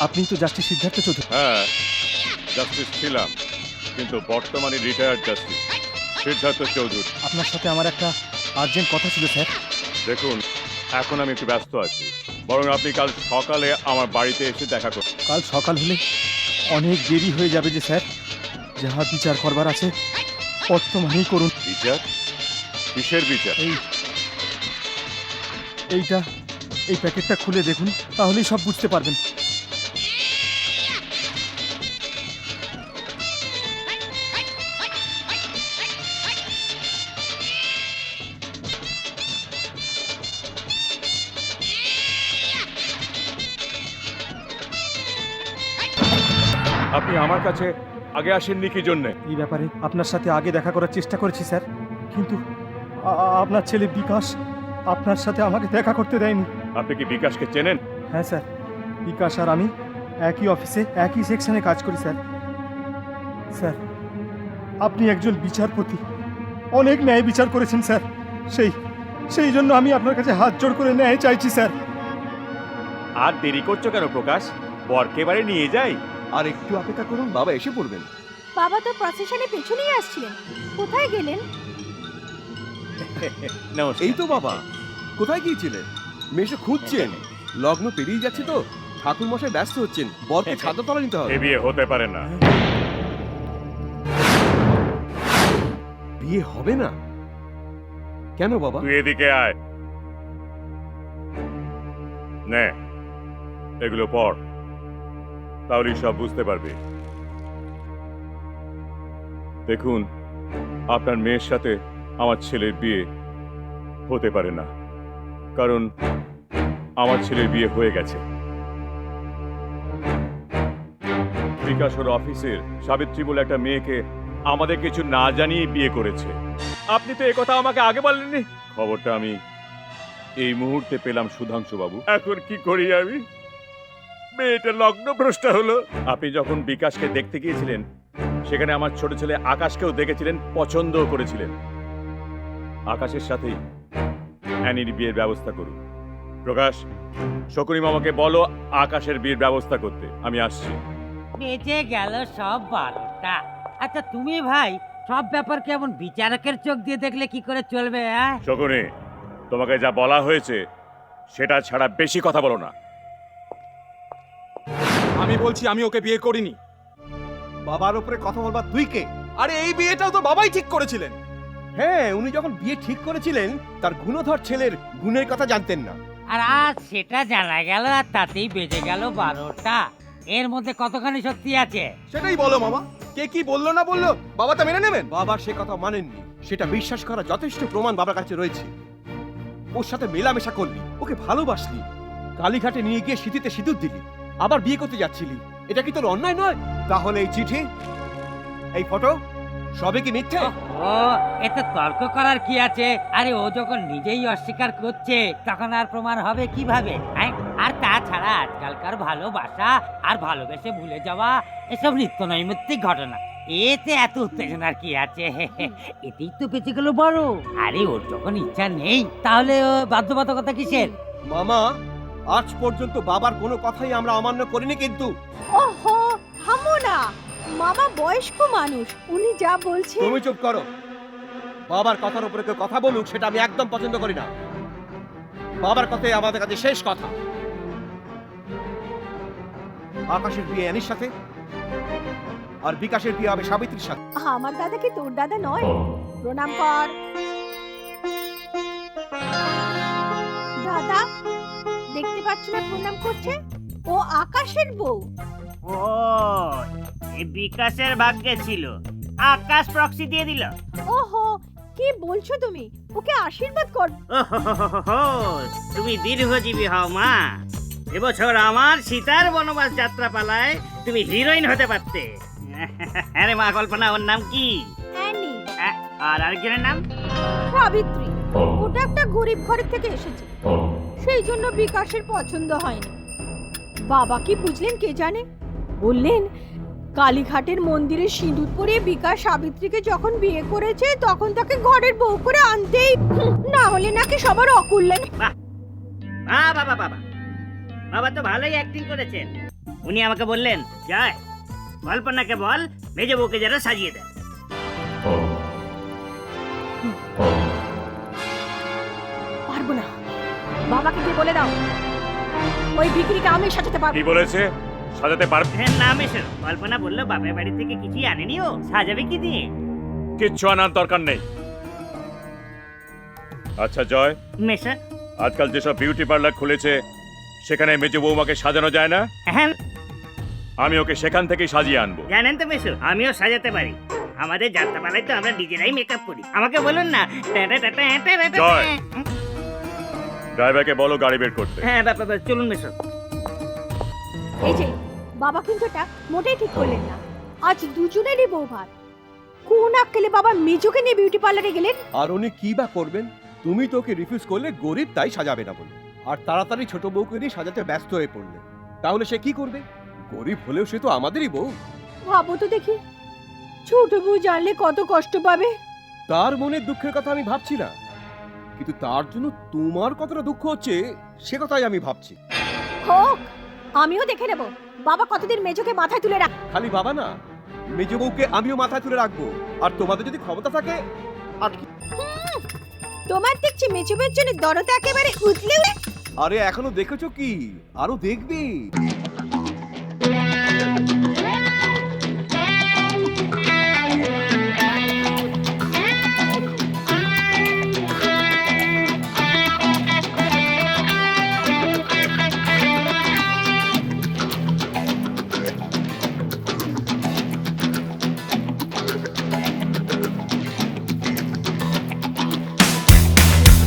আপনি তো জাস্টিস সিদ্ধার্থ চৌধুরী। হ্যাঁ, জাস্টিস ছিলাম, কিন্তু বর্তমানে রিটায়ার্ড জাস্টিস সিদ্ধার্থ চৌধুরী। আপনার সাথে আমার একটা আর্জেন্ট কথা ছিল স্যার। দেখুন, এখন আমি একটু ব্যস্ত আছি, বরং আপনি কাল সকালে আমার বাড়িতে এসে দেখা করুন। কাল সকাল হলে অনেক দেরি হয়ে যাবে যে স্যার। যাহা বিচার করবার আছে বর্তমানেই করুন। বিচার? কিসের বিচার? এই প্যাকেটটা খুলে দেখুন, তাহলেই সব বুঝতে পারবেন। আপনি আমার কাছে আগে আসেননি কি জন্যে? এই ব্যাপারে আপনার সাথে আগে দেখা করার চেষ্টা করেছি স্যার, কিন্তু আপনার ছেলে বিকাশ আপনার সাথে আমাকে দেখা করতে দেয়নি। আপনি কি বিকাশকে চেনেন? হ্যাঁ স্যার, বিকাশ আর আমি একই অফিসে একই সেকশনে কাজ করি স্যার। স্যার, আপনি একজন বিচারপতি, অনেক ন্যায় বিচার করেছেন স্যার। সেই জন্য আমি আপনার কাছে হাত জোড় করে ন্যায় চাইছি স্যার। আর দেরি করছো কেন প্রকাশ? বরকে বাড়ি নিয়ে যাই। আর একটু অপেক্ষা করুন, বাবা এসে পড়বেন। বাবা তো প্রসেশনে পেছনেই আসছিলেন, কোথায় গেলেন? এই তো বাবা, কোথায় গিয়েছিলেন? মেশো খুঁজছেন? লগ্ন পেরিয়ে যাচ্ছে তো, ঠাকুর মশাই ব্যস্ত হচ্ছেন, বরকে ছাদে তলা নিতে হবে। এ বিয়ে হতে পারে না। বিয়ে হবে না কেন বাবা? তুই এদিকে আয়। নে, এগুলো পড়, তাহলেই সব বুঝতে পারবি। দেখুন, আপনার মেয়ের সাথে আমার ছেলের বিয়ে হতে পারে না, কারণ আমার ছেলের বিয়ে হয়ে গেছে। বিকাশ ওর অফিসের সাবিত্রী বলে একটা মেয়েকে আমাদের কিছু না জানিয়ে বিয়ে করেছে। আপনি তো এই কথা আমাকে আগে বলেননি। খবরটা আমি এই মুহূর্তে পেলাম সুধাংশু বাবু। এখন কি করি আমি? মেয়েটা লগ্নভ্রষ্ট হলো। আপনি যখন বিকাশকে দেখতে গিয়েছিলেন, সেখানে আমার ছোট ছেলে আকাশকেও দেখেছিলেন, পছন্দও করেছিলেন। আকাশের সাথেই অ্যানির বিয়ের ব্যবস্থা করুন। প্রকাশ, শকুনি মামাকে বলো আকাশের বিয়ের ব্যবস্থা করতে। আমি আসছি। বেঁচে গেল সব 12টা। আচ্ছা তুমি ভাই সব ব্যাপার কেমন বিচারকের চোখ দিয়ে দেখলে কি করে চলবে? শকুনি, তোমাকে যা বলা হয়েছে সেটা ছাড়া বেশি কথা বলো না। আমি বলছি আমি ওকে বিয়ে করিনি। বাবার উপরে কথা বলবার তুই কে? আরে এই বিয়েটাও তো বাবাই ঠিক করেছিলেন। হ্যাঁ, উনি যখন বিয়ে ঠিক করেছিলেন তার গুণধর ছেলের গুণের কথা জানতেন না। আর আজ সেটা জানা গেল, আর তাতেই বেজে গেল 12টা। এর মধ্যে কতখানি সত্যি আছে সেটাই বলো মামা, কে কি বললো না বললো বাবা তা মেনে নেবেন? বাবা সে কথা মানেননি, সেটা বিশ্বাস করা যথেষ্ট প্রমাণ বাবার কাছে রয়েছে। ওর সাথে মেলামেশা করলি, ওকে ভালোবাসলি, কালীঘাটে নিয়ে গিয়ে সিঁথিতে সিঁদুর দিলি, আবার বিয়ে করতে যাচ্ছিলি। এটা কি তোর অন্যায় নয়? তাহলে এই চিঠি, এই ফটো সবে কি মিথ্যে? ও এতে তর্ক করার কি আছে? আরে ও যখন নিজেই অস্বীকার করছে তখন আর প্রমাণ হবে কিভাবে? আর তাছাড়া আজকালকার ভালোবাসা আর ভালোবেসে ভুলে যাওয়া এসব নিত্য নৈমিত্তিক ঘটনা। এতে এত উত্তেজনার কি আছে? এতেই তো বেঁচে গেল বড়। আরে ওর যখন ইচ্ছা নেই তাহলে ও বাধ্যবাধকতা কিসের? মামা, আজ পর্যন্ত বাবার কোনো কথাই আমরা অমান্য করিনি কিন্তু। ওহো, থামো না, মামা বয়স্ক মানুষ, উনি যা বলছেন। তুমি চুপ করো। বাবার কথার উপরে কেউ কথা বলুক সেটা আমি একদম পছন্দ করি না। বাবার কথাই আমাদের কাছে শেষ কথা। আকাশের বিয়ে অ্যানির সাথে, আর বিকাশের বিয়ে হবে সাবিত্রীর সাথে। আমার দাদা কি তোর দাদা নয়? প্রণাম কর দাদা। দেখতে পাচ্ছ না প্রণাম করছে? ও আকাশের বউ। ও এই বিকাশের ভাগ্যে ছিল, আকাশ প্রক্সি দিয়ে দিল। ওহো, কি বলছো তুমি? ওকে আশীর্বাদ কর। তুমি দীর্ঘজীবী হও মা। এবছর আমার সীতার বনবাস যাত্রা পালায় তুমি হিরোইন হতে পারতে। আরে মা, কল্পনা ওর নাম কি? অ্যানি। আর আরেকজনের নাম সাবিত্রী। ওটা একটা গরিব ঘরের থেকে এসেছে, সেই জন্য বিকাশের পছন্দ হয়নি। বাবা কি বুঝলেন কে জানে? বললেন কালীঘাটের মন্দিরে সিঁদুর পরিয়ে বিকাশ সাবিত্রীকে যখন বিয়ে করেছে তখন তাকে ঘরের বউ করে আনতেই, না হলে নাকি সবার অকল্যাণ। বাবা বাবা বাবা বাবা তো ভালোই অ্যাক্টিং করেছেন। উনি আমাকে বললেন, জয় কল্পনাকে বল মেজ বউকে যেন সাজিয়ে দেয়। পারবো না, বাবাকে গিয়ে বলে দাও ওই ভিখিরিকে আমি সাজাতে পারবো। কি বলেছে? সাজাতে পারবে? হ্যাঁ, না মেশো, কল্পনা বললো বাপের বাড়ি থেকে কিছুই আনেনি, ও সাজাবে কি দিয়ে? কিচ্ছু আনার দরকার নেই। আচ্ছা জয়, মেশো, আজকাল যেসব বিউটি পার্লার খুলেছে সেখানে মেজো বৌমাকে সাজানো যায় না? হ্যাঁ আমি ওকে সেখান থেকেই সাজিয়ে আনবো। জানেন তো মেশো, আমিও সাজাতে পারি। আমাদের যাত্রাপালায় তো আমরা নিজেরাই মেকআপ করি। আমাকে বলুন না। জয়। ড্রাইভারকে বলো গাড়ি বের করতে। হ্যাঁ বাবা, চলুন মেশো। এই যে বাবা কিন্তু এটা মোটেই ঠিক করলেন না। আজ দুজনেরই বউ ভাত। কোন আক্কেলে বাবা মেজোকে নিয়ে বিউটি পার্লারে গেলেন? আর উনি কি বা করবেন? তুমি তোকে রিফিউজ করলে গরিব তাই সাজাবে না বলে, আর তাড়াতাড়ি ছোট বউকে নিয়ে সাজাতে ব্যস্ত হয়ে পড়লে। তাহলে সে কি করবে? গরিব হলেও সে তো আমাদেরই বউ। ভাবো তো দেখি, ছোট বউ জানলে কত কষ্ট পাবে। তার মনের দুঃখের কথা আমি ভাবছি না, কিন্তু তার জন্য তোমার কতটা দুঃখ হচ্ছে সে কথাই আমি ভাবছি। হোক, আমিও দেখে নেব বাবা কতদিন মেজোকে মাথায় তুলে রাখ। খালি বাবা না, মেজ বউকে আমিও মাথায় তুলে রাখবো। আর তোমাদের যদি ক্ষমতা থাকে আটকে। তোমার দেখছি মেজোবের জন্য দরদ একেবারে উতলে উঠে। আরে এখনো দেখেছো কি? আরো দেখবি।